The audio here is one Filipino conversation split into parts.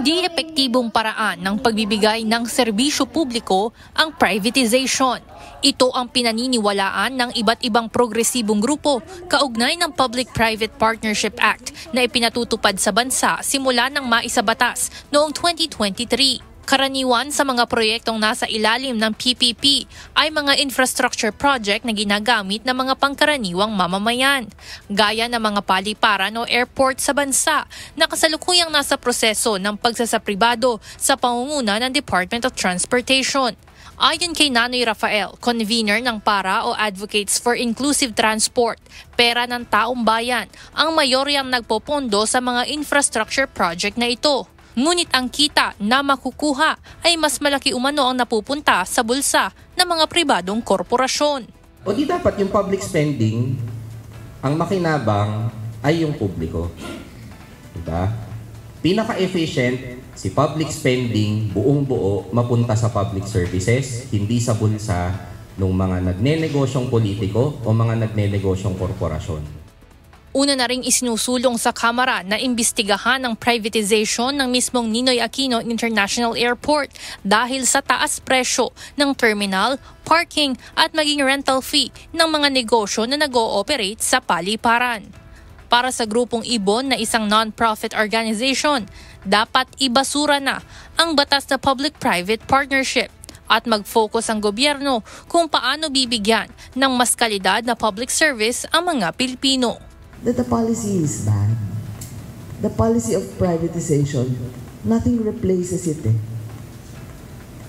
Hindi epektibong paraan ng pagbibigay ng serbisyo publiko ang privatization. Ito ang pinaniniwalaan ng iba't ibang progresibong grupo kaugnay ng Public-Private Partnership Act na ipinatutupad sa bansa simula ng maisabatas noong 2023. Karaniwan sa mga proyektong nasa ilalim ng PPP ay mga infrastructure project na ginagamit ng mga pangkaraniwang mamamayan, gaya ng mga paliparan o airport sa bansa na kasalukuyang nasa proseso ng pagsasapribado sa pangunguna ng Department of Transportation. Ayon kay Nanoy Rafael, convener ng PARA o Advocates for Inclusive Transport, pera ng taong bayan ang mayoryang nagpopondo sa mga infrastructure project na ito. Ngunit ang kita na makukuha ay mas malaki umano ang napupunta sa bulsa ng mga pribadong korporasyon. O di dapat yung public spending, ang makinabang ay yung publiko. Diba? Pinaka-efficient, si public spending buong buo mapunta sa public services, hindi sa bulsa ng mga nagne-negosyong politiko o mga nagne-negosyong korporasyon. Una na ring isinusulong sa Kamara na imbestigahan ang privatization ng mismong Ninoy Aquino International Airport dahil sa taas presyo ng terminal, parking at maging rental fee ng mga negosyo na nag-ooperate sa paliparan. Para sa grupong Ibon na isang non-profit organization, dapat ibasura na ang batas na public-private partnership at mag-focus ang gobyerno kung paano bibigyan ng mas kalidad na public service ang mga Pilipino. That the policy is bad. The policy of privatization, nothing replaces it eh.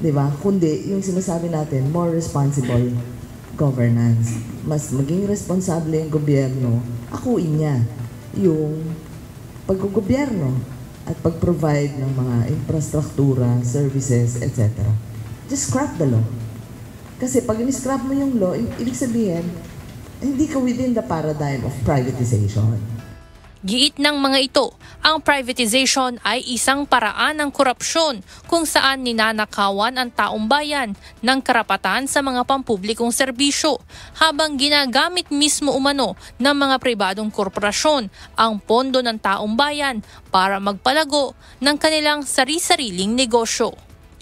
Diba? Kundi yung sinasabi natin, more responsible governance. Mas maging responsable yung gobyerno, akuin niya yung paggogobyerno at pag-provide ng mga infrastruktura, services, etc. Just scrap the law. Kasi pag in-scrap mo yung law, ibig sabihin, hindi ka within the paradigm of privatization. Giit ng mga ito, ang privatization ay isang paraan ng korupsyon kung saan ninanakawan ang taong bayan ng karapatan sa mga pampublikong serbisyo habang ginagamit mismo umano ng mga pribadong korporasyon ang pondo ng taong bayan para magpalago ng kanilang sari-sariling negosyo.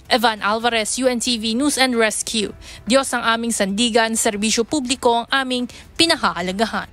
Evan Alvarez, UNTV News and Rescue. Diyos ang aming sandigan, serbisyo publiko ang aming pinahahalagahan.